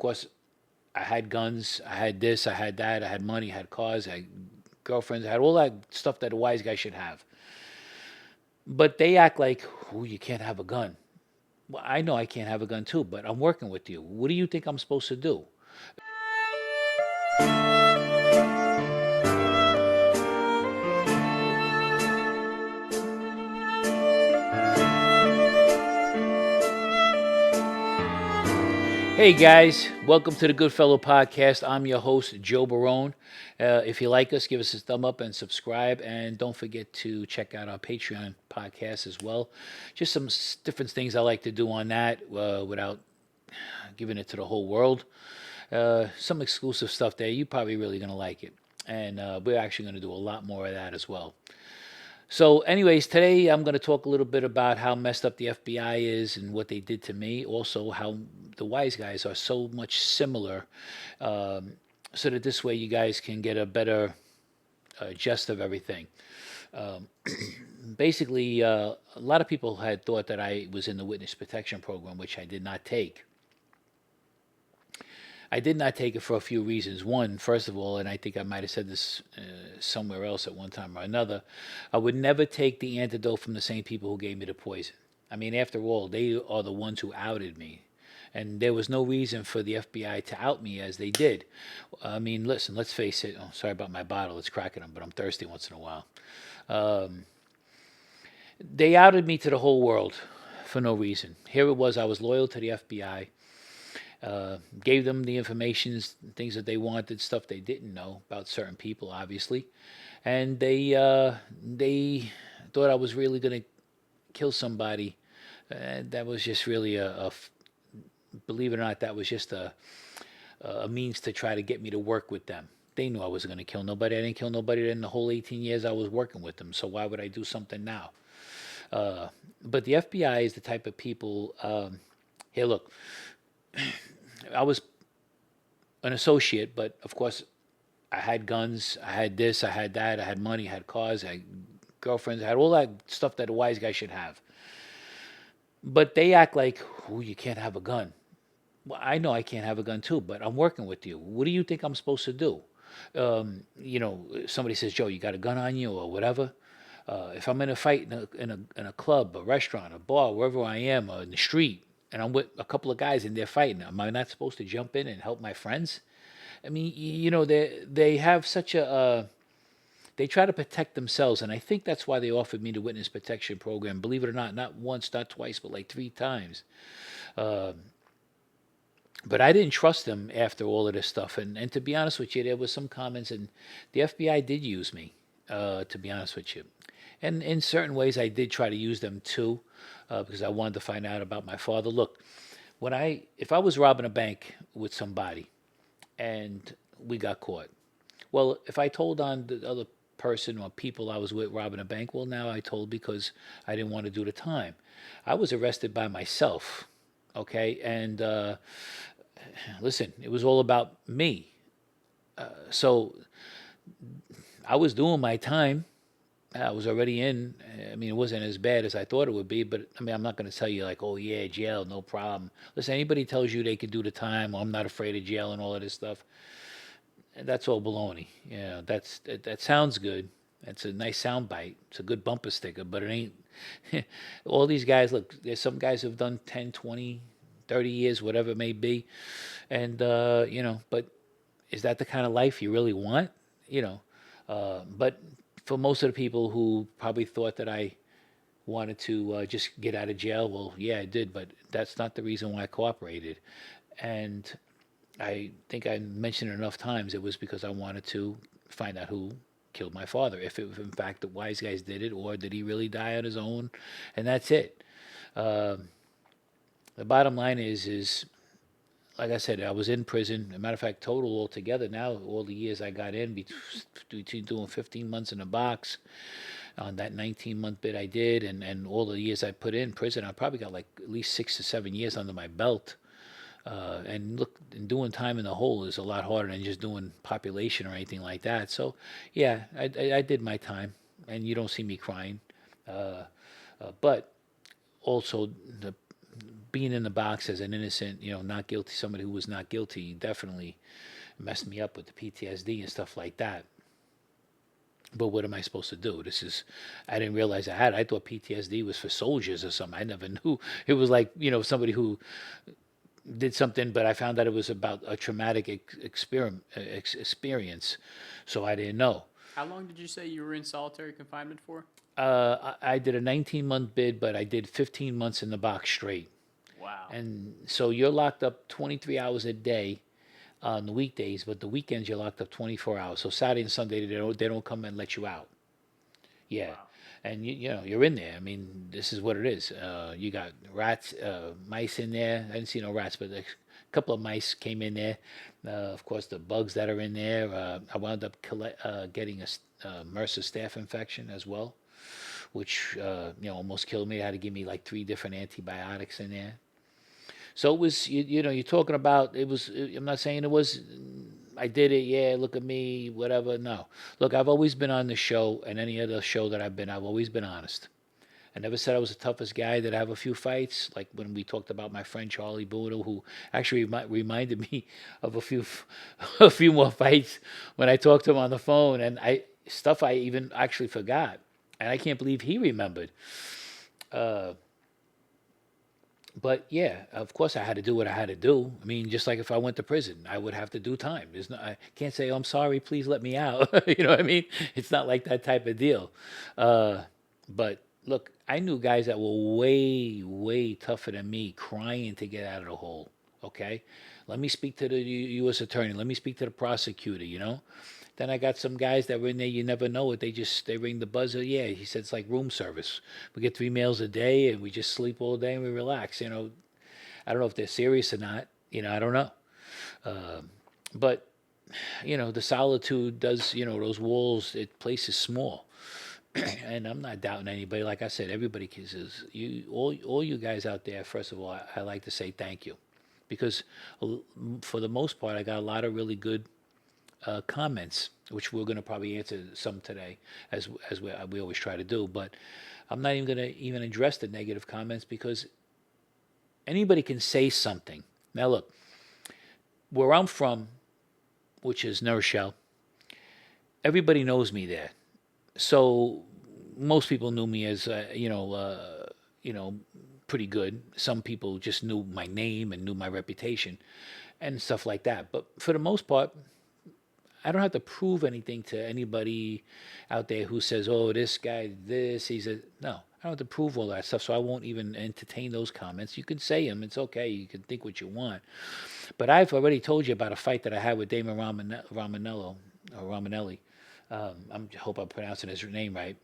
course, I had guns, I had this, I had that, I had money, I had cars, I had girlfriends, I had all that stuff that a wise guy should have. But they act like, oh, you can't have a gun. Well, I know I can't have a gun too, but I'm working with you. What do you think I'm supposed to do? Hey guys, welcome to the Goodfellow Podcast. I'm your host, Joe Barone. If you like us, give us a thumb up and subscribe. And don't forget to check out our Patreon podcast as well. Just some different things I like to do on that without giving it to the whole world. Some exclusive stuff there. You're probably really going to like it. And we're actually going to do a lot more of that as well. So, anyways, today I'm going to talk a little bit about how messed up the FBI is and what they did to me. Also, how the wise guys are so much similar, um, so that this way you guys can get a better gist of everything. Um, Basically, a lot of people had thought that I was in the witness protection program, which I did not take. I did not take it for a few reasons. One, first of all, and I think I might have said this somewhere else at one time or another, I would never take the antidote from the same people who gave me the poison. I mean, after all, they are the ones who outed me. And there was no reason for the FBI to out me as they did. I mean, listen, let's face it. Oh, sorry about my bottle. It's cracking them, but I'm thirsty once in a while. Um, they outed me to the whole world for no reason. Here it was. I was loyal to the FBI. Gave them the information, things that they wanted, stuff they didn't know about certain people, obviously, and they thought I was really going to kill somebody. That was just really believe it or not, that was just a means to try to get me to work with them. They knew I wasn't going to kill nobody. I didn't kill nobody in the whole 18 years I was working with them. So why would I do something now? Uh, but the FBI is the type of people. Here, look, I was an associate, but of course, I had guns, I had this, I had that, I had money, I had cars, I had girlfriends, I had all that stuff that a wise guy should have. But they act like, oh, you can't have a gun. Well, I know I can't have a gun too, but I'm working with you. What do you think I'm supposed to do? Somebody says, Joe, you got a gun on you or whatever. If I'm in a fight in a club, a restaurant, a bar, wherever I am, or in the street, and I'm with a couple of guys and they're fighting, am I not supposed to jump in and help my friends? I mean, they have such they try to protect themselves, and I think that's why they offered me the witness protection program. Believe it or not once, not twice, but like three times. Uh, but I didn't trust them after all of this stuff. And to be honest with you, there was some comments, and the FBI did use me. To be honest with you, and in certain ways, I did try to use them too, because I wanted to find out about my father. Look, if I was robbing a bank with somebody and we got caught, well, if I told on the other person or people I was with robbing a bank, well, now I told because I didn't want to do the time. I was arrested by myself, okay? And listen, it was all about me. So I was doing my time. I was already in. I mean, it wasn't as bad as I thought it would be, but I mean, I'm not going to tell you like, oh yeah, jail, no problem. Listen, anybody tells you they can do the time, or I'm not afraid of jail and all of this stuff, that's all baloney. Yeah, that sounds good. That's a nice sound bite. It's a good bumper sticker, but it ain't. All these guys, look, there's some guys who've done 10, 20, 30 years, whatever it may be, and but is that the kind of life you really want? You know, but for most of the people who probably thought that I wanted to just get out of jail, well, yeah, I did, but that's not the reason why I cooperated. And I think I mentioned it enough times. It was because I wanted to find out who killed my father. If it, in fact, the wise guys did it, or did he really die on his own? And that's it. Um the bottom line is like I said, I was in prison. As a matter of fact, total altogether now, all the years I got in, between doing 15 months in a box on that 19-month bit I did, and all the years I put in prison, I probably got like at least 6 to 7 years under my belt. And look, and doing time in the hole is a lot harder than just doing population or anything like that. So, yeah, I did my time, and you don't see me crying. But also, the being in the box as an innocent, not guilty, somebody who was not guilty, definitely messed me up with the PTSD and stuff like that. But what am I supposed to do? I didn't realize I had. I thought PTSD was for soldiers or something. I never knew. It was like, somebody who did something, but I found out it was about a traumatic experience. So I didn't know. How long did you say you were in solitary confinement for? I did a 19-month bid, but I did 15 months in the box straight. Wow. And so you're locked up 23 hours a day on the weekdays, but the weekends you're locked up 24 hours. So Saturday and Sunday they don't come and let you out. Yeah. Wow. And you're in there. I mean, this is what it is. You got rats, mice in there. I didn't see no rats, but a couple of mice came in there. Of course, the bugs that are in there. I wound up getting a MRSA staph infection as well, which almost killed me. They had to give me like 3 different antibiotics in there. So it was, you're talking about, it was, I'm not saying it was, I did it, yeah, look at me, whatever. No. Look, I've always been on the show, and any other show that I've always been honest. I never said I was the toughest guy. Did I have a few fights? Like when we talked about my friend Charlie Budo, who actually reminded me of a few more fights when I talked to him on the phone, and stuff I even actually forgot. And I can't believe he remembered. But yeah, of course I had to do what I had to do. I mean, just like if I went to prison, I would have to do time. I can't say, oh, I'm sorry, please let me out. You know what I mean? It's not like that type of deal. But look, I knew guys that were way, way tougher than me, crying to get out of the hole. Okay? Let me speak to the U.S. attorney. Let me speak to the prosecutor. Then I got some guys that were in there, you never know it. They ring the buzzer. Yeah, he said it's like room service. We get 3 meals a day and we just sleep all day and we relax. I don't know if they're serious or not. I don't know. But, the solitude does, those walls, place is small. And I'm not doubting anybody. Like I said, everybody kisses. All you guys out there, first of all, I like to say thank you. Because for the most part, I got a lot of really good comments, which we're going to probably answer some today, as we always try to do. But I'm not even going to even address the negative comments because anybody can say something. Now look, where I'm from, which is New Rochelle, everybody knows me there. So most people knew me as pretty good. Some people just knew my name and knew my reputation and stuff like that. But for the most part, I don't have to prove anything to anybody out there who says, "Oh, this guy, he's a." No, I don't have to prove all that stuff, so I won't even entertain those comments. You can say them; it's okay. You can think what you want. But I've already told you about a fight that I had with Damon Romanelli. I hope I'm pronouncing his name right.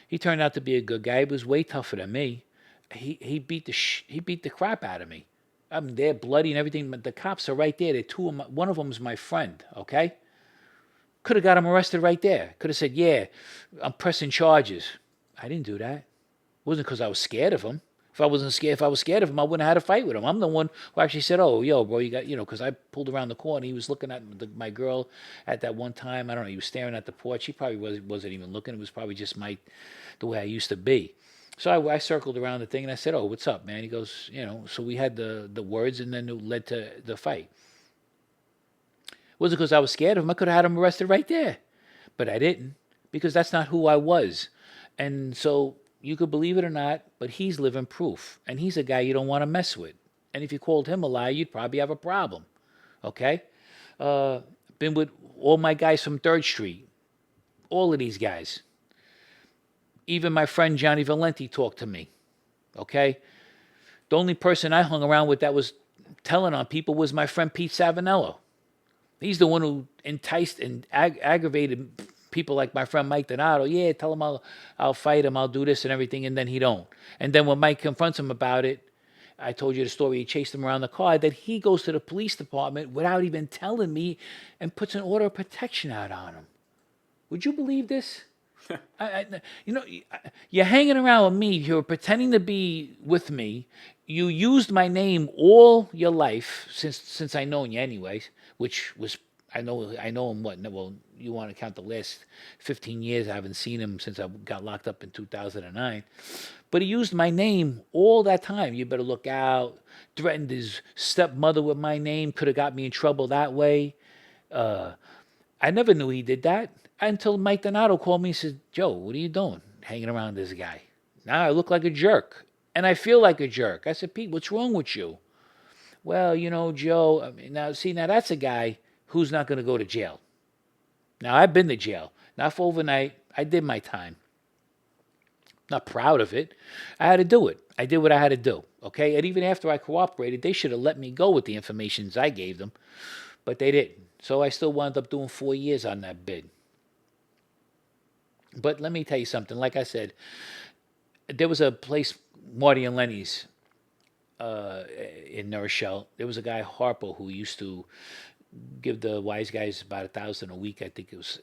He turned out to be a good guy. He was way tougher than me. He beat the crap out of me. I mean, they're bloody and everything, but the cops are right there. One of them is my friend. Okay. Could have got him arrested right there. Could have said, yeah, I'm pressing charges. I didn't do that. It wasn't because I was scared of him. If I was scared of him, I wouldn't have had a fight with him. I'm the one who actually said, oh, yo, bro, you got, because I pulled around the corner. He was looking at my girl at that one time. I don't know. He was staring at the porch. He probably wasn't even looking. It was probably just the way I used to be. So I circled around the thing and I said, oh, what's up, man? He goes, so we had the words and then it led to the fight. Was it because I was scared of him? I could have had him arrested right there. But I didn't, because that's not who I was. And so you could believe it or not, but he's living proof. And he's a guy you don't want to mess with. And if you called him a liar, you'd probably have a problem. Okay? Been with all my guys from 3rd Street. All of these guys. Even my friend Johnny Valenti talked to me. Okay? The only person I hung around with that was telling on people was my friend Pete Savinello. He's the one who enticed and aggravated people like my friend Mike Donato. Yeah, tell him I'll fight him, I'll do this and everything, and then he don't. And then when Mike confronts him about it, I told you the story, he chased him around the car, that he goes to the police department without even telling me and puts an order of protection out on him. Would you believe this? You're hanging around with me. You're pretending to be with me. You used my name all your life since I known you, anyways. Which was I know him. Well, you want to count the last 15 years? I haven't seen him since I got locked up in 2009. But he used my name all that time. You better look out. Threatened his stepmother with my name. Could have got me in trouble that way. Uh, I never knew he did that until Mike Donato called me and said, Joe, what are you doing hanging around this guy? Now I look like a jerk. And I feel like a jerk. I said, Pete, what's wrong with you? Well, Joe, I mean, now that's a guy who's not going to go to jail. Now, I've been to jail. Not for overnight. I did my time. Not proud of it. I had to do it. I did what I had to do. Okay? And even after I cooperated, they should have let me go with the information I gave them. But they didn't. So I still wound up doing 4 years on that bid. But let me tell you something. Like I said, there was a place, Marty and Lenny's, in New Rochelle. There was a guy, Harpo, who used to give the wise guys about 1,000 a week. I think it was,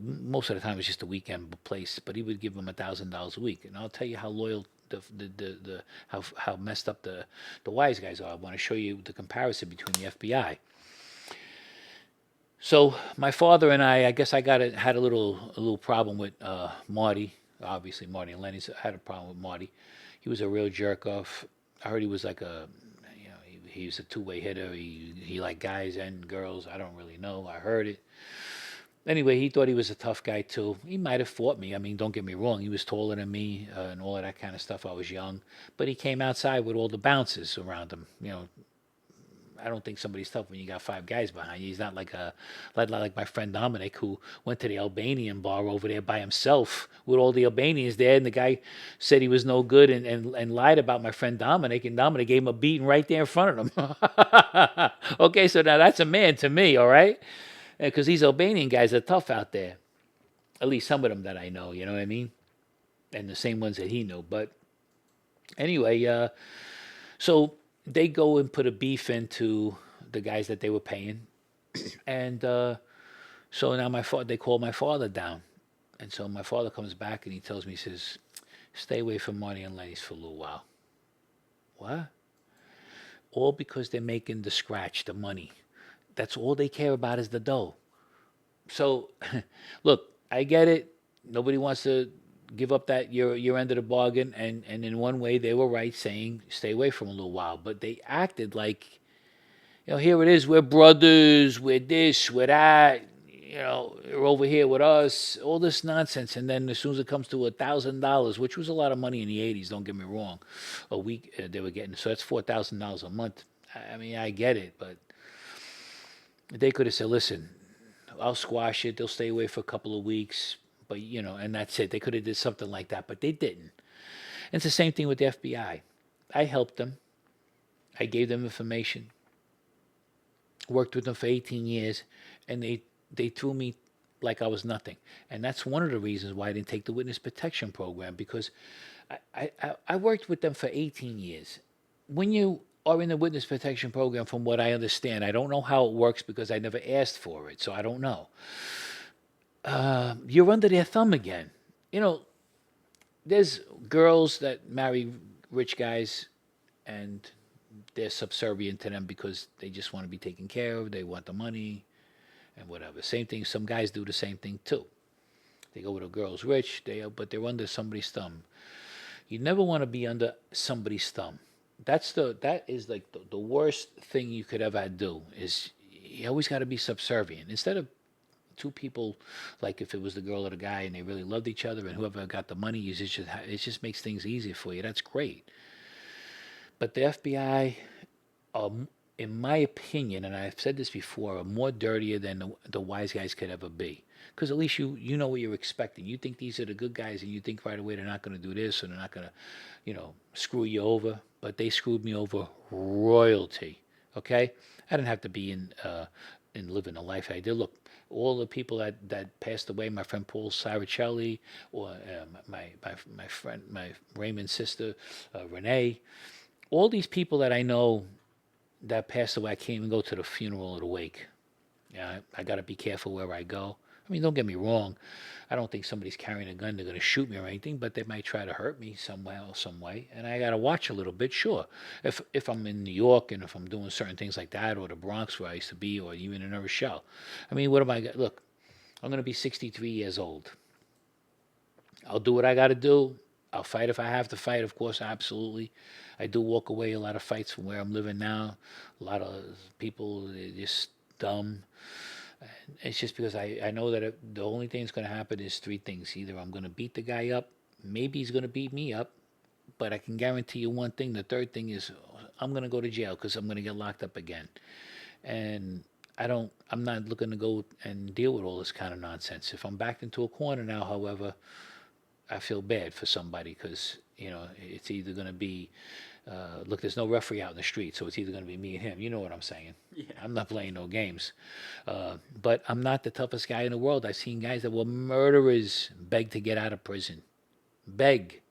most of the time it was just a weekend place, but he would give them $1,000 a week. And I'll tell you how loyal how messed up the wise guys are. I want to show you the comparison between the FBI. So my father and I guess I had a little problem with Marty. Obviously, Marty and Lenny had a problem with Marty. He was a real jerk off. I heard he was like he was a two-way hitter. He liked guys and girls. I don't really know. I heard it. Anyway, he thought he was a tough guy too. He might have fought me. I mean, don't get me wrong. He was taller than me and all of that kind of stuff. I was young, but he came outside with all the bouncers around him. I don't think somebody's tough when you got 5 guys behind you. He's not like my friend Dominic, who went to the Albanian bar over there by himself with all the Albanians there, and the guy said he was no good and lied about my friend Dominic, and Dominic gave him a beating right there in front of him. Okay, so now that's a man to me, all right? Because these Albanian guys are tough out there. At least some of them that I know, you know what I mean? And the same ones that he knew. But anyway, so they go and put a beef into the guys that they were paying. And so now they call my father down. And so my father comes back and he tells me, he says, stay away from Marty and Lenny's for a little while. What? All because they're making the scratch, the money. That's all they care about is the dough. So, look, I get it. Nobody wants to give up that your end of the bargain, and in one way they were right saying stay away from a little while, but they acted like, here it is, we're brothers, we're this, we're that, you're over here with us, all this nonsense. And then as soon as it comes to $1,000, which was a lot of money in the 80s, don't get me wrong, a week they were getting, so that's $4,000 a month. I mean, I get it, but they could have said, listen, I'll squash it, they'll stay away for a couple of weeks, but and that's it. They could have did something like that, but they didn't. And it's the same thing with the FBI. I helped them. I gave them information. Worked with them for 18 years, and they threw me like I was nothing. And that's one of the reasons why I didn't take the witness protection program, because I worked with them for 18 years. When you are in the witness protection program, from what I understand, I don't know how it works because I never asked for it, so I don't know. You're under their thumb again. There's girls that marry rich guys and they're subservient to them because they just want to be taken care of. They want the money and whatever. Same thing. Some guys do the same thing too. They go with a girl's rich, but they're under somebody's thumb. You never want to be under somebody's thumb. That is like the worst thing you could ever do. Is you always got to be subservient instead of two people, like if it was the girl or the guy and they really loved each other and whoever got the money, it just makes things easier for you. That's great. But the FBI, in my opinion, and I've said this before, are more dirtier than the wise guys could ever be. Because at least you know what you're expecting. You think these are the good guys, and you think right away they're not going to do this, and they're not going to, screw you over. But they screwed me over royalty. Okay, I didn't have to be in living the life I did. Look, all the people that passed away, my friend Paul Saricelli, or my friend, my Raymond's sister, Renee, all these people that I know that passed away, I can't even go to the funeral or the wake. Yeah, I got to be careful where I go. I mean, don't get me wrong. I don't think somebody's carrying a gun, they're going to shoot me or anything, but they might try to hurt me somehow, some way. And I got to watch a little bit, sure. If I'm in New York and if I'm doing certain things like that, or the Bronx where I used to be, or even in New Rochelle. I mean, what am I, look, I'm going to be 63 years old. I'll do what I got to do. I'll fight if I have to fight, of course, absolutely. I do walk away a lot of fights from where I'm living now. A lot of people, they're just dumb. It's just because I know that the only thing that's going to happen is three things. Either I'm going to beat the guy up, maybe he's going to beat me up, but I can guarantee you one thing. The third thing is I'm going to go to jail because I'm going to get locked up again. And I'm not looking to go and deal with all this kind of nonsense. If I'm backed into a corner now, however, I feel bad for somebody because, it's either going to be, look, there's no referee out in the street, so it's either going to be me and him. You know what I'm saying? Yeah. I'm not playing no games. But I'm not the toughest guy in the world. I've seen guys that were murderers beg to get out of prison. Beg.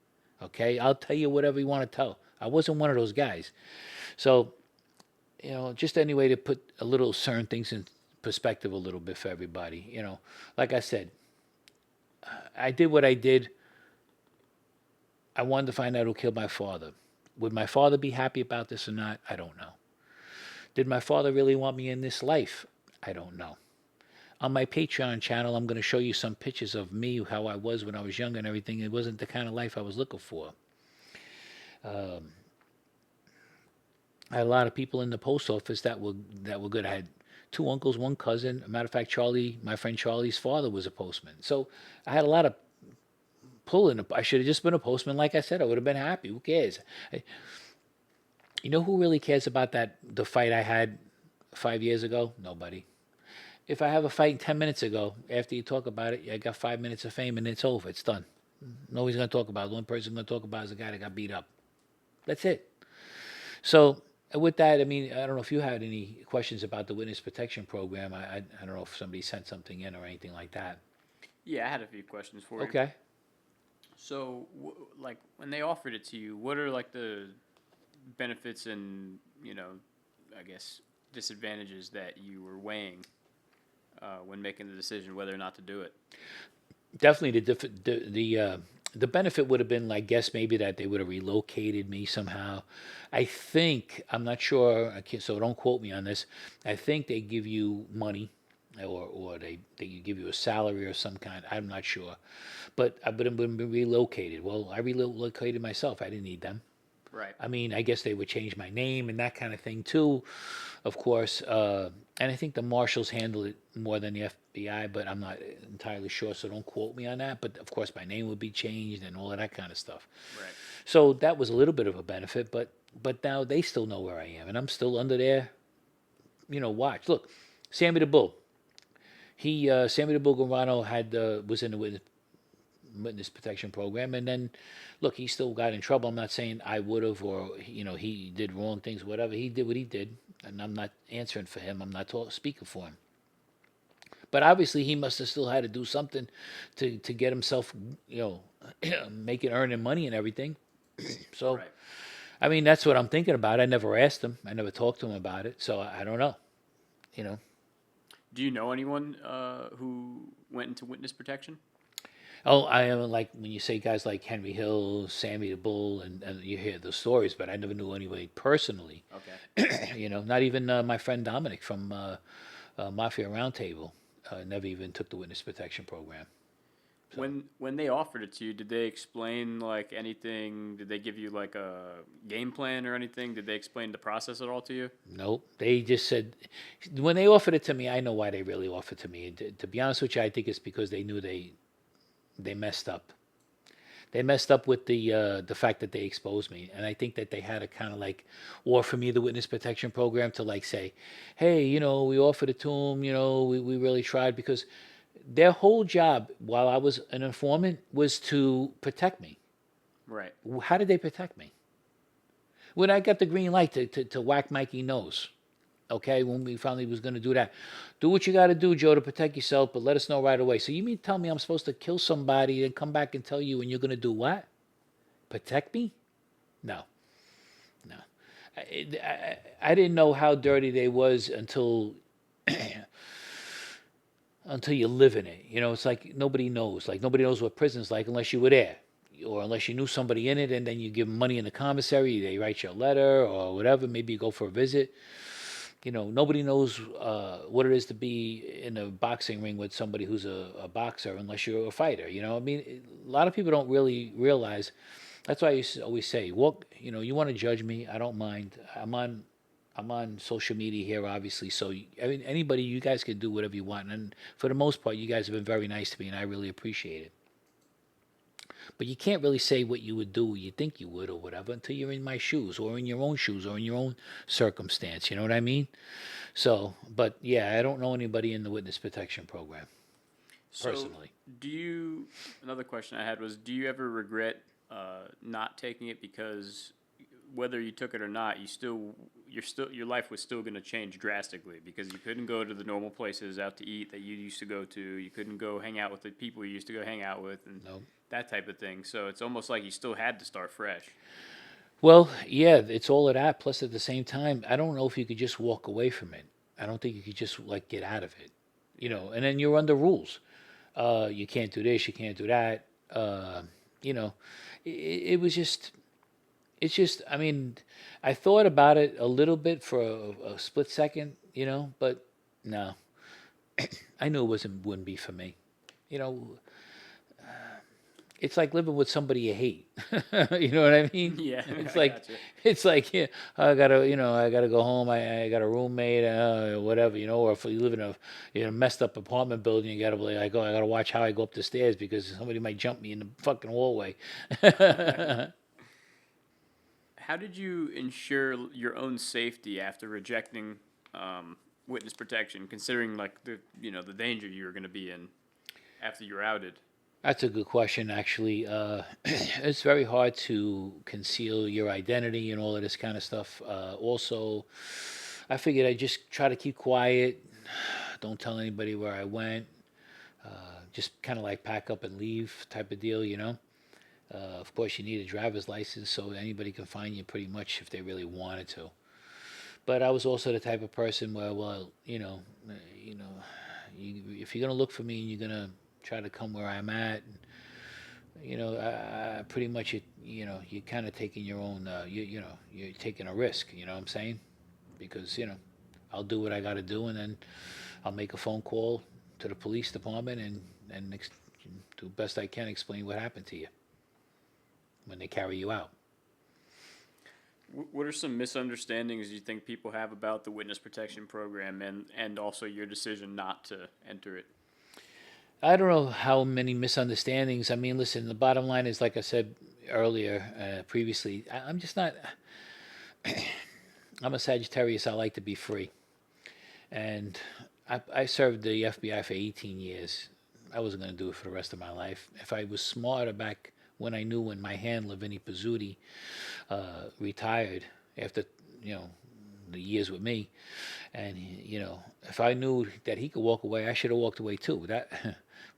Okay? I'll tell you whatever you want to tell. I wasn't one of those guys. So, just any way to put a little certain things in perspective a little bit for everybody. Like I said, I did what I did. I wanted to find out who killed my father. Would my father be happy about this or not? I don't know. Did my father really want me in this life? I don't know. On my Patreon channel, I'm going to show you some pictures of me, how I was when I was young and everything. It wasn't the kind of life I was looking for. I had a lot of people in the post office that were good. I had two uncles, one cousin. Matter of fact, my friend Charlie's father was a postman. So I had a lot of pulling. I should have just been a postman, like I said. I would have been happy. Who cares? You know who really cares about the fight I had 5 years ago? Nobody. If I have a fight 10 minutes ago, after you talk about it, I got 5 minutes of fame and it's over. It's done. Nobody's going to talk about it. The only person going to talk about is the guy that got beat up. That's it. So with that, I mean, I don't know if you had any questions about the witness protection program. I don't know if somebody sent something in or anything like that. Yeah, I had a few questions for you. Okay. So, like, when they offered it to you, what are like the benefits and I guess disadvantages that you were weighing when making the decision whether or not to do it? Definitely the benefit would have been, I guess, maybe that they would have relocated me somehow. I think, I'm not sure, so don't quote me on this. I think they give you money or they give you a salary or some kind. I'm not sure. But I would have been relocated. Well, I relocated myself. I didn't need them. Right. I mean, I guess they would change my name and that kind of thing too, of course. And I think the marshals handle it more than the FBI, but I'm not entirely sure, so don't quote me on that. But of course, my name would be changed and all of that kind of stuff. Right. So that was a little bit of a benefit, but now they still know where I am, and I'm still under their, watch. Look, Sammy the Bull. Sammy the Bull Bonanno was in the witness protection program, and then look, he still got in trouble. I'm not saying I would have, or he did wrong things, whatever. He did what he did, and I'm not answering for him. I'm not speaking for him. But obviously, he must have still had to do something to get himself, making earning money and everything. So, Right. I mean, that's what I'm thinking about. I never asked him. I never talked to him about it. So I don't know. Do you know anyone who went into witness protection? Oh, I am like when you say guys like Henry Hill, Sammy the Bull, and you hear the stories, but I never knew anybody personally. Okay. Not even my friend Dominic from Mafia Roundtable never even took the witness protection program. So. When they offered it to you, did they explain like anything? Did they give you like a game plan or anything? Did they explain the process at all to you? Nope. They just said, when they offered it to me, I know why they really offered it to me. To be honest with you, I think it's because they knew they messed up. They messed up with the fact that they exposed me, and I think that they had to kind of like offer me the witness protection program to like say, hey, we offered it to them, we really tried, because their whole job while I was an informant was to protect me. Right. How did they protect me? When I got the green light to whack Mikey nose, okay, when we finally was going to do that. Do what you got to do, Joe, to protect yourself, but let us know right away. So you mean tell me I'm supposed to kill somebody and come back and tell you, and you're going to do what? Protect me? No. I didn't know how dirty they was until you live in it. It's like nobody knows. Like nobody knows what prison's like unless you were there. Or unless you knew somebody in it, and then you give them money in the commissary, they write you a letter or whatever. Maybe you go for a visit. nobody knows what it is to be in a boxing ring with somebody who's a boxer unless you're a fighter. I mean, a lot of people don't really realize. That's why always say, walk. You want to judge me? I don't mind. I'm on social media here, obviously. So I mean, anybody, you guys can do whatever you want. And for the most part, you guys have been very nice to me, and I really appreciate it. But you can't really say what you would do, or you think you would, or whatever, until you're in my shoes, or in your own shoes, or in your own circumstance. You know what I mean? So, but yeah, I don't know anybody in the witness protection program So, personally. another question I had was, do you ever regret not taking it because whether you took it or not, your life was still going to change drastically because you couldn't go to the normal places out to eat that you used to go to. You couldn't go hang out with the people you used to go hang out with and No. that type of thing. So it's almost like you still had to start fresh. Well, yeah, it's all of that. Plus, at the same time, I don't know if you could just walk away from it. I don't think you could just like get out of it. And then you're under rules. You can't do this, you can't do that. You know, it was just, it's just, I mean, I thought about it a little bit for a split second, but no, I knew wouldn't be for me. You know, it's like living with somebody you hate. You know what I mean? Yeah, It's I like gotcha. it's like yeah, I gotta go home. I got a roommate, whatever, or if you live in a messed up apartment building, you gotta be like, oh, I gotta watch how I go up the stairs because somebody might jump me in the fucking hallway. How did you ensure your own safety after rejecting witness protection, considering like the danger you were going to be in after you're outed? That's a good question, actually. It's very hard to conceal your identity and all of this kind of stuff. Also, I figured I'd just try to keep quiet, don't tell anybody where I went, just kind of like pack up and leave type of deal. Of course, you need a driver's license so anybody can find you pretty much if they really wanted to. But I was also the type of person where, well, if you're gonna look for me and you're gonna try to come where I'm at, pretty much you're kind of taking your own, you're taking a risk. You know what I'm saying? Because I'll do what I got to do, and then I'll make a phone call to the police department and do the best I can explain what happened to you when they carry you out. What are some misunderstandings you think people have about the witness protection program and also your decision not to enter it? I don't know how many misunderstandings. I mean, listen, the bottom line is, like I said earlier, previously, I'm just not. I'm a Sagittarius. I like to be free, and I served the FBI for 18 years. I wasn't going to do it for the rest of my life. If I was smarter back when my handler Vinny Pizzuti retired after the years with me, and if I knew that he could walk away, I should have walked away too. That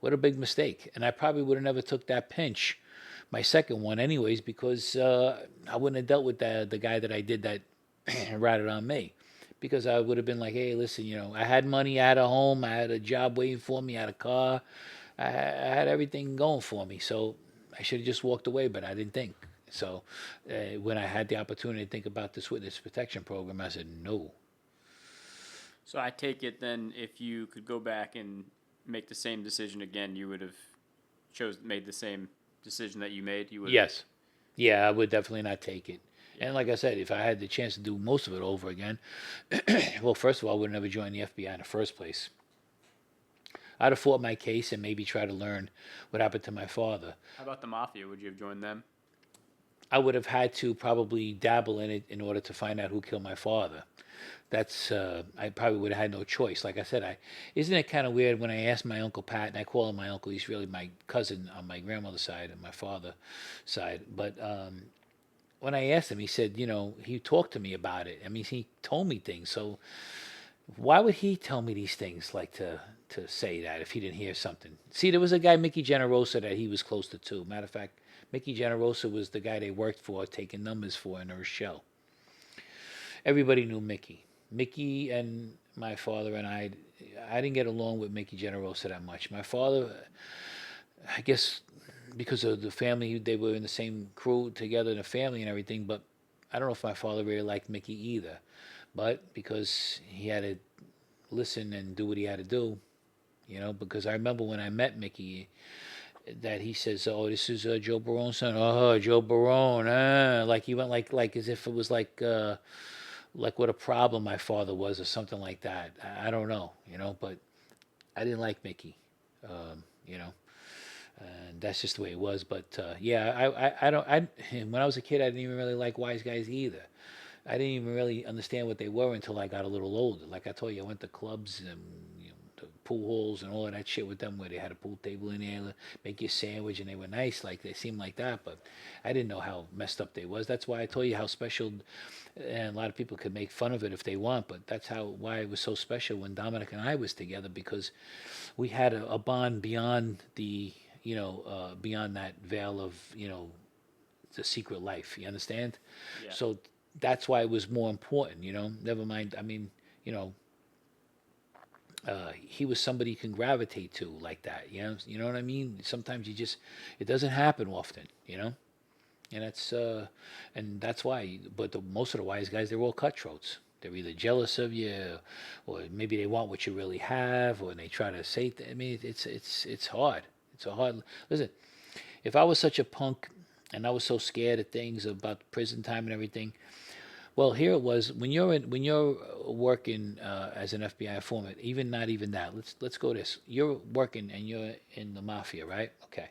what a big mistake, and I probably would have never took that pinch, my second one, anyways, because I wouldn't have dealt with the guy that I did that ratted on me. Because I would have been like, hey, listen, I had money, I had a home, I had a job waiting for me, I had a car, I had everything going for me. So I should have just walked away, but I didn't think. So when I had the opportunity to think about this witness protection program, I said no. So I take it then, if you could go back and make the same decision again, you would have made the same decision that you made. You would. Yes. Yeah, I would definitely not take it. And like I said, if I had the chance to do most of it over again, well, first of all, I would never join the FBI in the first place. I'd have fought my case and maybe try to learn what happened to my father. How about the mafia? Would you have joined them? I would have had to probably dabble in it in order to find out who killed my father. That's I probably would have had no choice. Like I said, isn't it kind of weird when I asked my uncle Pat, and I call him my uncle. He's really my cousin on my grandmother's side and my father's side. But when I asked him, he said, he talked to me about it. I mean, he told me things. So why would he tell me these things, like to say that if he didn't hear something? See, there was a guy, Mickey Generosa, that he was close to too. Matter of fact, Mickey Generosa was the guy they worked for, taking numbers for in her show. Everybody knew Mickey. Mickey and my father and I didn't get along with Mickey Generosa that much. My father, I guess because of the family, they were in the same crew together in the family and everything, but I don't know if my father really liked Mickey either. But because he had to listen and do what he had to do, because I remember when I met Mickey, that he says, "Oh, this is Joe Barone's son." Oh, Joe Barone, like he went like as if it was like what a problem my father was or something like that. I don't know, but I didn't like Mickey, you know, and that's just the way it was. But yeah, I don't I when I was a kid, I didn't even really like wise guys either. I didn't even really understand what they were until I got a little older. Like I told you, I went to clubs and the pool halls and all of that shit with them, where they had a pool table in there, make you a sandwich, and they were nice. Like they seemed like that, but I didn't know how messed up they was. That's why I told you how special. And a lot of people could make fun of it if they want, but that's why it was so special when Dominic and I was together, because we had a bond beyond beyond that veil of the secret life. You understand? Yeah. So that's why it was more important. Never mind. I mean, you know, he was somebody you can gravitate to like that. You know what I mean. Sometimes it doesn't happen often. And that's why. But most of the wise guys, they're all cutthroats. They're either jealous of you, or maybe they want what you really have, or they try to say. I mean, it's hard. It's a hard. Listen, if I was such a punk and I was so scared of things about prison time and everything, well, here it was when you're working as an FBI informant. Even not even that. Let's go this. You're working and you're in the mafia, right? Okay.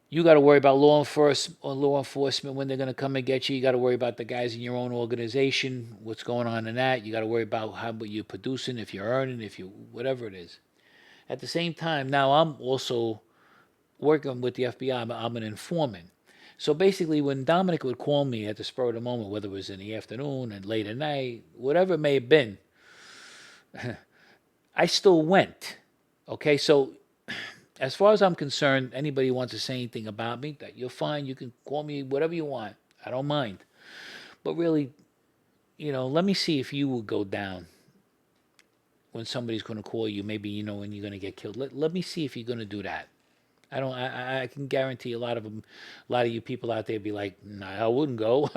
You got to worry about law enforcement when they're going to come and get you. You got to worry about the guys in your own organization, what's going on in that. You got to worry about how what you're producing, if you're earning, if you whatever it is. At the same time, now I'm also working with the FBI. I'm an informant. So basically, when Dominic would call me at the spur of the moment, whether it was in the afternoon and late at night, whatever it may have been, I still went. Okay, so as far as I'm concerned, anybody wants to say anything about me, that you're fine. You can call me whatever you want. I don't mind. But really, let me see if you will go down when somebody's going to call you. Maybe when you're going to get killed. Let me see if you're going to do that. I don't. I can guarantee a lot of them, a lot of you people out there be like, "Nah, I wouldn't go."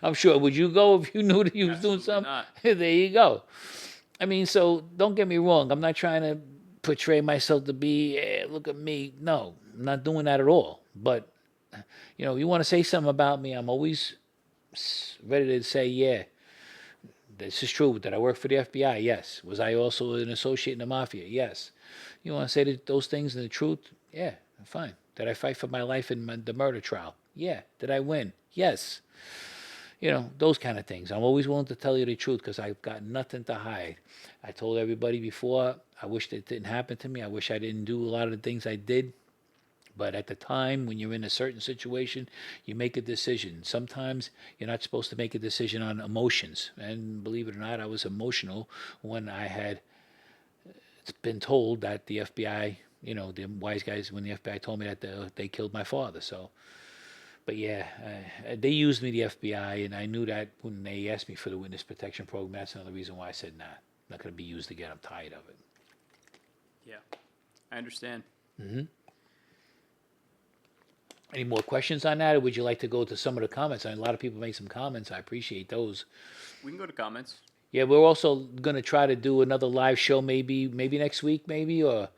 I'm sure. Would you go if you knew that you was doing Absolutely something? not. There you go. I mean, so don't get me wrong. I'm not trying to portray myself to be, look at me. No, I'm not doing that at all. But, you want to say something about me, I'm always ready to say, yeah, this is true. Did I work for the FBI? Yes. Was I also an associate in the mafia? Yes. You want to say those things and the truth? Yeah, fine. Did I fight for my life in the murder trial? Yeah. Did I win? Yes. Those kind of things. I'm always willing to tell you the truth because I've got nothing to hide. I told everybody before, I wish that didn't happen to me. I wish I didn't do a lot of the things I did. But at the time, when you're in a certain situation, you make a decision. Sometimes you're not supposed to make a decision on emotions. And believe it or not, I was emotional when I had been told that the FBI, the wise guys, when the FBI told me that they killed my father. So, but yeah, they used me, the FBI, and I knew that when they asked me for the witness protection program. That's another reason why I said, nah, I'm not going to be used again. I'm tired of it. Yeah, I understand. hmm Any more questions on that, or would you like to go to some of the comments? A lot of people make some comments. I appreciate those. We can go to comments. Yeah, we're also going to try to do another live show, maybe next week, maybe, or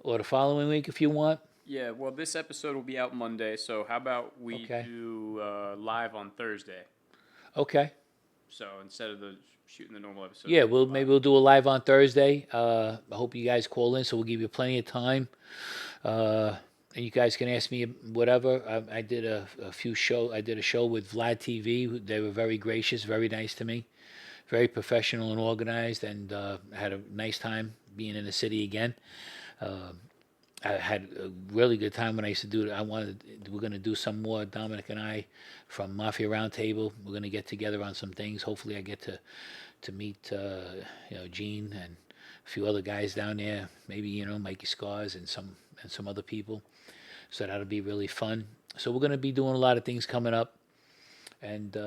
the following week if you want. Yeah, well, this episode will be out Monday, so how about we Okay. do live on Thursday? Okay. So instead of shooting the normal episode. Yeah, we'll do maybe live. we'll do a live on Thursday. I hope you guys call in, so we'll give you plenty of time. And you guys can ask me whatever. I did I did a show with Vlad TV. They were very gracious, very nice to me, very professional and organized, and I had a nice time being in the city again. I had a really good time when I used to do it. We're going to do some more, Dominic and I, from Mafia Roundtable. We're going to get together on some things. Hopefully I get to meet, Gene and a few other guys down there. Maybe, Mikey Scars and some other people. So that'll be really fun. So we're going to be doing a lot of things coming up. And,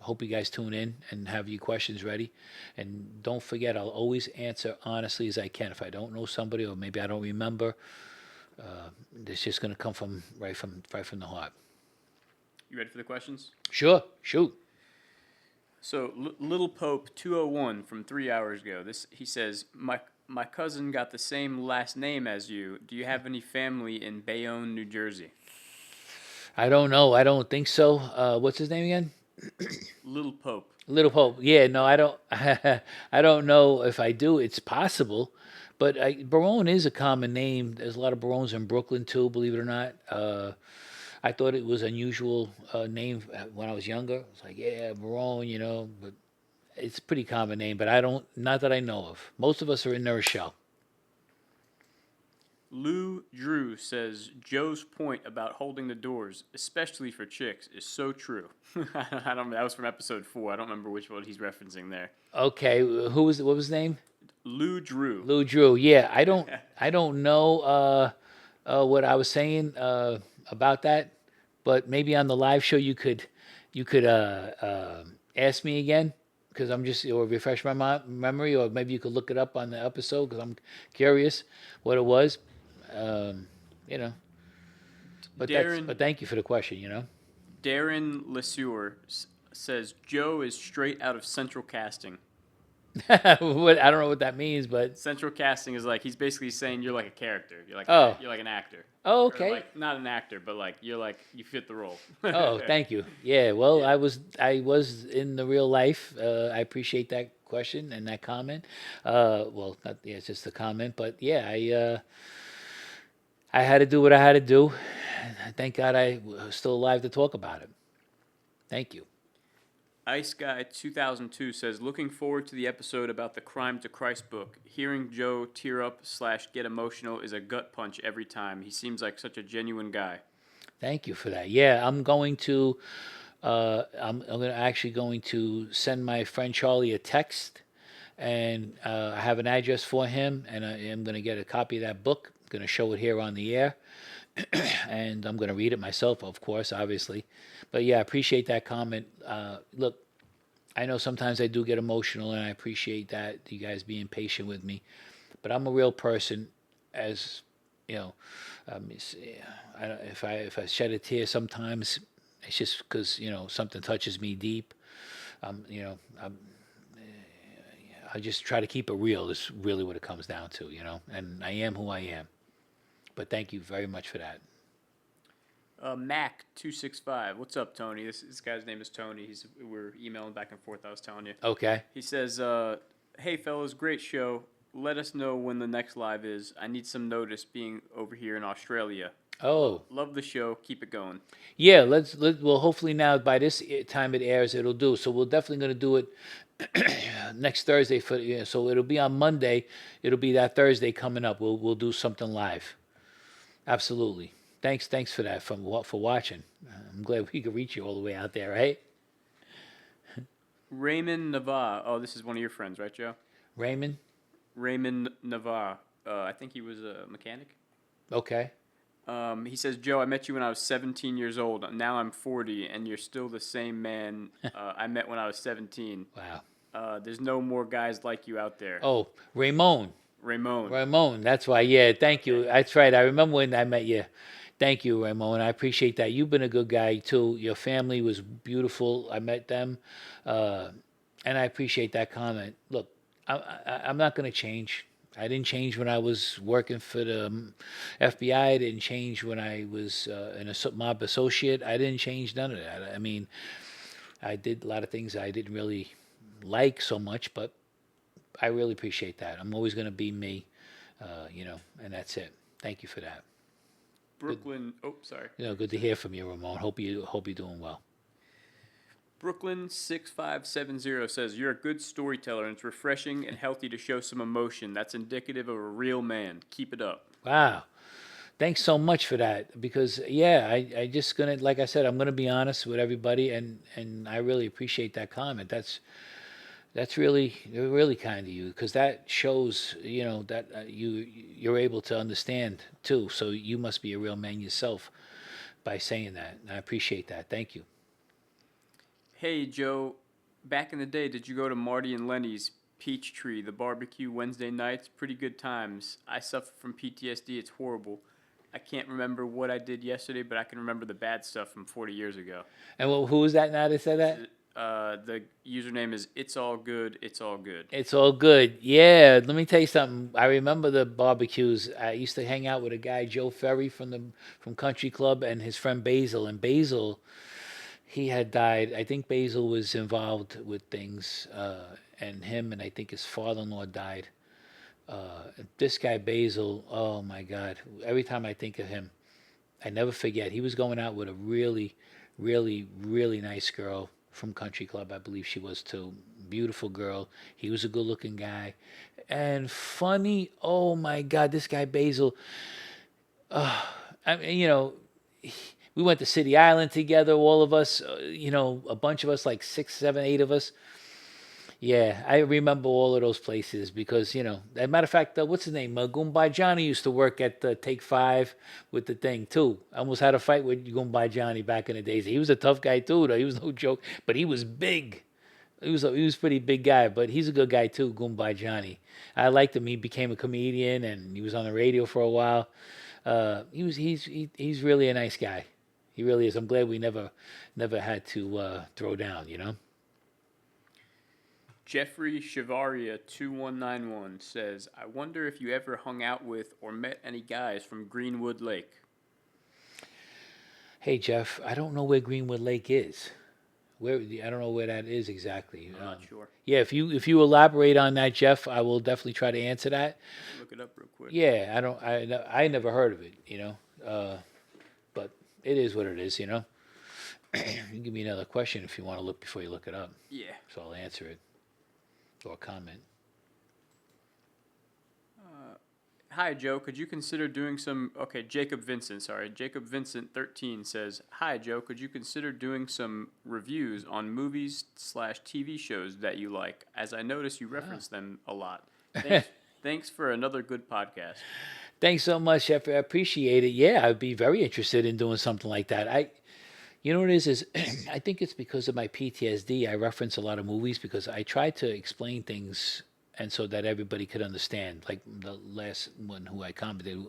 hope you guys tune in and have your questions ready. And don't forget, I'll always answer honestly as I can. If I don't know somebody or maybe I don't remember, it's just going to come right from the heart. You ready for the questions? Sure, shoot. So Little Pope 201 from 3 hours ago. He says, my cousin got the same last name as you. Do you have any family in Bayonne, New Jersey? I don't know. I don't think so. What's his name again? Little Pope. Little Pope. Yeah, no, I don't. I don't know if I do. It's possible, but Barone is a common name. There's a lot of Barones in Brooklyn too. Believe it or not. I thought it was unusual name when I was younger. It's like, yeah, Barone, but it's a pretty common name. But I don't. Not that I know of. Most of us are in New Rochelle. Lou Drew says Joe's point about holding the doors, especially for chicks, is so true. I don't. That was from episode 4. I don't remember which one he's referencing there. Okay, who was? What was his name? Lou Drew. Lou Drew. Yeah, I don't. I don't know what I was saying about that, but maybe on the live show you could ask me again because I'm just or refresh my memory, or maybe you could look it up on the episode because I'm curious what it was. You know, but thank you for the question. Darren Lesueur says Joe is straight out of Central Casting. What I don't know what that means, but Central Casting is like he's basically saying you're like a character. You're like an actor. Oh, Or okay. like not an actor, but like you fit the role. Oh, thank you. Yeah, well, I was in the real life. I appreciate that question and that comment. Well, not yeah, it's just a comment, but yeah, I had to do what I had to do. Thank God I was still alive to talk about it. Thank you. Ice Guy 2002 says, looking forward to the episode about the Crime to Christ book. Hearing Joe tear up / get emotional is a gut punch every time. He seems like such a genuine guy. Thank you for that. Yeah, I'm going to. Actually going to send my friend Charlie a text, and I have an address for him, and I am going to get a copy of that book. I'm going to show it here on the air, and I'm going to read it myself, of course, obviously. But yeah, I appreciate that comment. Look, I know sometimes I do get emotional, and I appreciate that you guys being patient with me. But I'm a real person, as you know. If I shed a tear sometimes, it's just because something touches me deep. You know, I just try to keep it real. Is really what it comes down to, And I am who I am. But thank you very much for that. Mac 265. What's up, Tony? This guy's name is Tony. We're emailing back and forth. I was telling you. Okay. He says, "Hey fellas, great show. Let us know when the next live is. I need some notice being over here in Australia. Oh. Love the show. Keep it going." Yeah. Well, hopefully now by this time it airs, it'll do. So we're definitely going to do it next Thursday so it'll be on Monday. It'll be that Thursday coming up. We'll do something live. Absolutely. Thanks for that for watching. I'm glad we could reach you all the way out there, right? Raymond Navarre. Oh, this is one of your friends, right, Joe? Raymond Navarre. I think he was a mechanic. Okay. He says, Joe, I met you when I was 17 years old. Now I'm 40, and you're still the same man I met when I was 17. Wow. There's no more guys like you out there. Oh, Ramon. That's why. Yeah, thank you. That's right. I remember when I met you. Thank you, Ramon. I appreciate that. You've been a good guy too. Your family was beautiful. I met them, and I appreciate that comment. Look, I'm not going to change. I didn't change when I was working for the FBI. I didn't change when I was a mob associate. I didn't change none of that. I mean, I did a lot of things I didn't really like so much, but I really appreciate that. I'm always going to be me, and that's it. Thank you for that. Brooklyn. Oh, sorry. Good to hear from you, Ramon. Hope you're doing well. Brooklyn 6570 says you're a good storyteller, and it's refreshing and healthy to show some emotion. That's indicative of a real man. Keep it up. Wow. Thanks so much for that. Because I just gonna, like I said, I'm gonna be honest with everybody, and I really appreciate that comment. That's really kind of you, because that shows that you're able to understand too. So you must be a real man yourself by saying that. And I appreciate that. Thank you. Hey Joe, back in the day, did you go to Marty and Lenny's Peachtree, the barbecue Wednesday nights? Pretty good times. I suffer from PTSD. It's horrible. I can't remember what I did yesterday, but I can remember the bad stuff from 40 years ago. And who was that now that said that? The username is It's All Good, It's All Good. It's all good. Yeah, let me tell you something. I remember the barbecues. I used to hang out with a guy, Joe Ferry from Country Club, and his friend Basil. And Basil, he had died. I think Basil was involved with things, and him and I think his father-in-law died. This guy Basil, oh my God! Every time I think of him, I never forget. He was going out with a really, really, really nice girl from Country Club. I believe she was too. Beautiful girl. He was a good-looking guy, and funny. Oh my God! This guy Basil. I mean, we went to City Island together. All of us. A bunch of us, like 6, 7, 8 of us. Yeah, I remember all of those places because, as a matter of fact, what's his name? Goombai Johnny used to work at Take Five with the thing, too. I almost had a fight with Goombai Johnny back in the days. He was a tough guy, too, though. He was no joke, but he was big. He was a pretty big guy, but he's a good guy, too, Goombai Johnny. I liked him. He became a comedian, and he was on the radio for a while. He's really a nice guy. He really is. I'm glad we never had to throw down. Jeffrey Shivaria 2191 says, I wonder if you ever hung out with or met any guys from Greenwood Lake. Hey Jeff, I don't know where Greenwood Lake is. I don't know where that is exactly. I'm not sure. Yeah, if you elaborate on that, Jeff, I will definitely try to answer that. Look it up real quick. Yeah, I never heard of it. But it is what it is. You can give me another question if you want to look before you look it up. Yeah. So I'll answer it or comment. Hi, Joe. Could you consider doing some... Okay, Jacob Vincent, sorry. Jacob Vincent 13 says, Hi, Joe. Could you consider doing some reviews on movies/TV shows that you like? As I notice you reference them a lot. Thanks for another good podcast. Thanks so much, Jeff. I appreciate it. Yeah, I'd be very interested in doing something like that. You know what it is I think it's because of my PTSD. I reference a lot of movies because I try to explain things and so that everybody could understand. Like the last one who I commented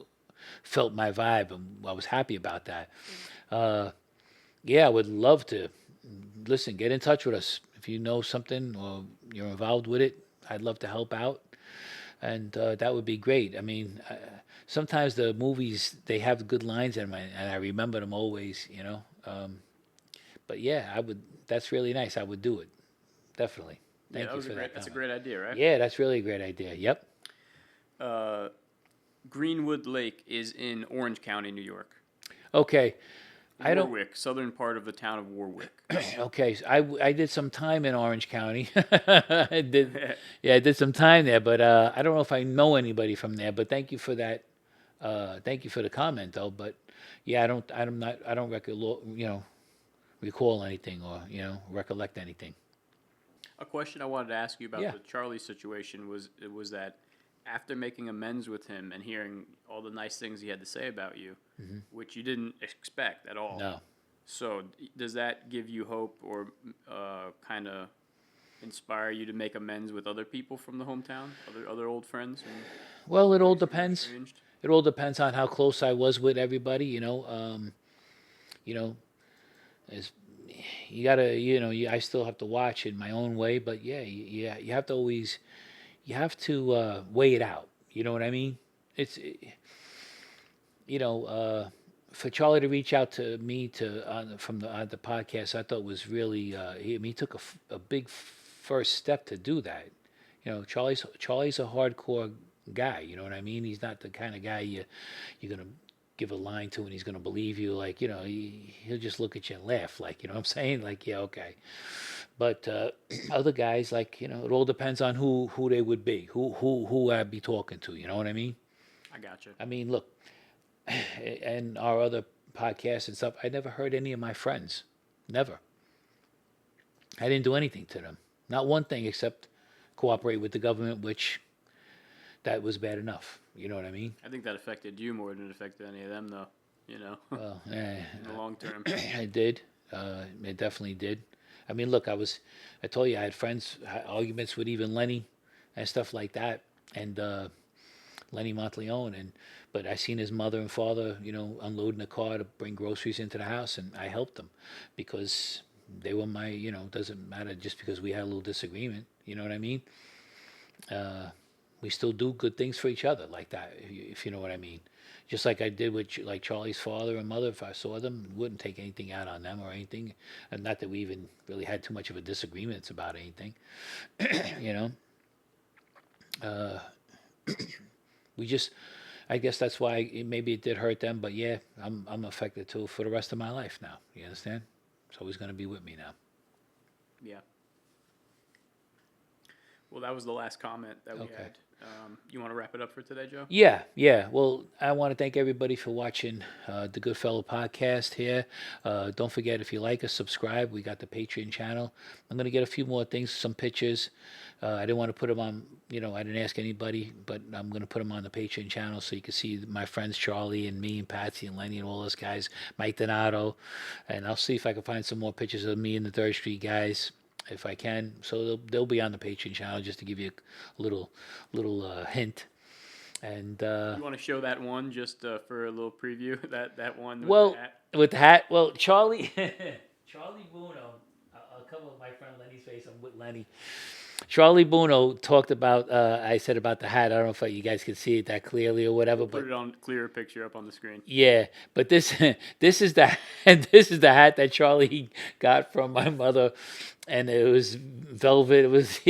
felt my vibe, and I was happy about that. Yeah, I would love to listen. Get in touch with us if you know something or you're involved with it. I'd love to help out, and that would be great. I mean, sometimes the movies they have good lines in them, and I remember them always. But yeah, I would. That's really nice. I would do it, definitely. Thank you for that. That's a great idea, right? Yeah, that's really a great idea. Yep. Greenwood Lake is in Orange County, New York. Okay. Warwick, southern part of the town of Warwick. Okay, so I did some time in Orange County. I did some time there, but I don't know if I know anybody from there. But thank you for that. Thank you for the comment, though. But yeah, I don't recall anything or recollect anything. A question I wanted to ask you about Yeah. the Charlie situation was that after making amends with him and hearing all the nice things he had to say about you, which you didn't expect at all. No. So does that give you hope or kind of inspire you to make amends with other people from the hometown, other old friends? Well, it all depends. Estranged? It all depends on how close I was with everybody. As you gotta, I still have to watch in my own way. But yeah, you have to always, weigh it out. You know what I mean? It's, for Charlie to reach out to me from the podcast, I thought was really, he took a big first step to do that. Charlie's a hardcore guy. You know what I mean? He's not the kind of guy you're gonna give a line to and he's gonna believe you. Like he'll just look at you and laugh. Like what I'm saying? Like yeah, okay. But other guys, like it all depends on who they would be, who I'd be talking to. You know what I mean? I gotcha. I mean, look, and our other podcasts and stuff. I never hurt any of my friends. Never. I didn't do anything to them. Not one thing except cooperate with the government, which that was bad enough. You know what I mean? I think that affected you more than it affected any of them, though. Well, in the long term. I did. It definitely did. I mean, look, I told you I had friends, had arguments with even Lenny and stuff like that. And Lenny Monteleone, but I seen his mother and father, unloading the car to bring groceries into the house, and I helped them because they were my, doesn't matter just because we had a little disagreement. You know what I mean? We still do good things for each other like that, if you know what I mean. Just like I did with like Charlie's father and mother. If I saw them, wouldn't take anything out on them or anything, and not that we even really had too much of a disagreement about anything. you know, we just, I guess that's why maybe it did hurt them, but yeah, I'm affected too for the rest of my life now. You understand? It's always going to be with me now. Yeah. Well, that was the last comment that we Okay. had. You want to wrap it up for today, Joe? Yeah. Well, I want to thank everybody for watching the Goodfellow Podcast here. Don't forget, if you like us, subscribe. We got the Patreon channel. I'm going to get a few more things, some pictures. I didn't want to put them on, I didn't ask anybody, but I'm going to put them on the Patreon channel so you can see my friends Charlie and me and Patsy and Lenny and all those guys, Mike Donato. And I'll see if I can find some more pictures of me and the Third Street guys, if I can. So they'll be on the Patreon channel, just to give you a little hint. And You want to show that one just for a little preview? That one with well, the hat? with the hat, well, Charlie Charlie Buono, I'll cover my friend Lenny's face. I'm with Lenny. Charlie Buono talked about, I said about the hat. I don't know if you guys can see it that clearly or whatever, but Put it on clearer picture up on the screen. yeah, but this this is the this is the hat that Charlie got from my mother, and it was velvet. It was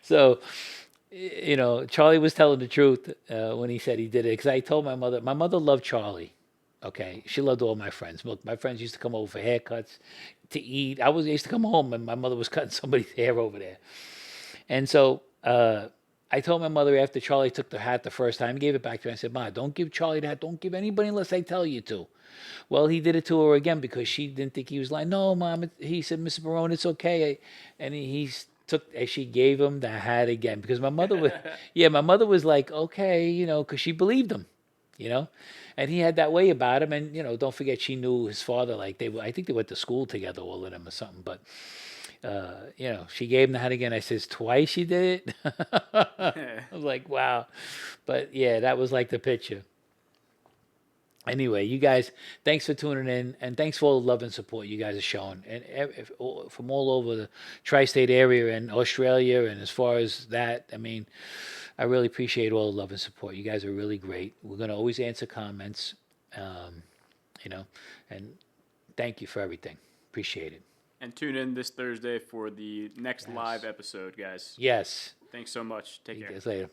So, Charlie was telling the truth when he said he did it, because I told my mother. My mother loved Charlie. Okay, she loved all my friends. Look, my friends used to come over for haircuts, to eat. I used to come home and my mother was cutting somebody's hair over there, and so. I told my mother after Charlie took the hat the first time, he gave it back to her. I said, Ma, don't give Charlie that. Don't give anybody unless I tell you to. Well, he did it to her again because she didn't think he was lying. No, Mom. He said, Mrs. Barone, it's okay. And she gave him the hat again because my mother was, my mother was like, okay, because she believed him, you know. And he had that way about him. And, don't forget, she knew his father. Like, I think they went to school together, all of them or something. But, she gave him the hat again. I says, twice you did it? I was like, wow. But yeah, that was like the picture. Anyway, you guys, thanks for tuning in, and thanks for all the love and support you guys are showing. And from all over the tri-state area and Australia, and as far as that, I mean, I really appreciate all the love and support. You guys are really great. We're going to always answer comments, and thank you for everything. Appreciate it. And tune in this Thursday for the next Yes. live episode, guys. Yes. Thanks so much. Take See you care. guys later.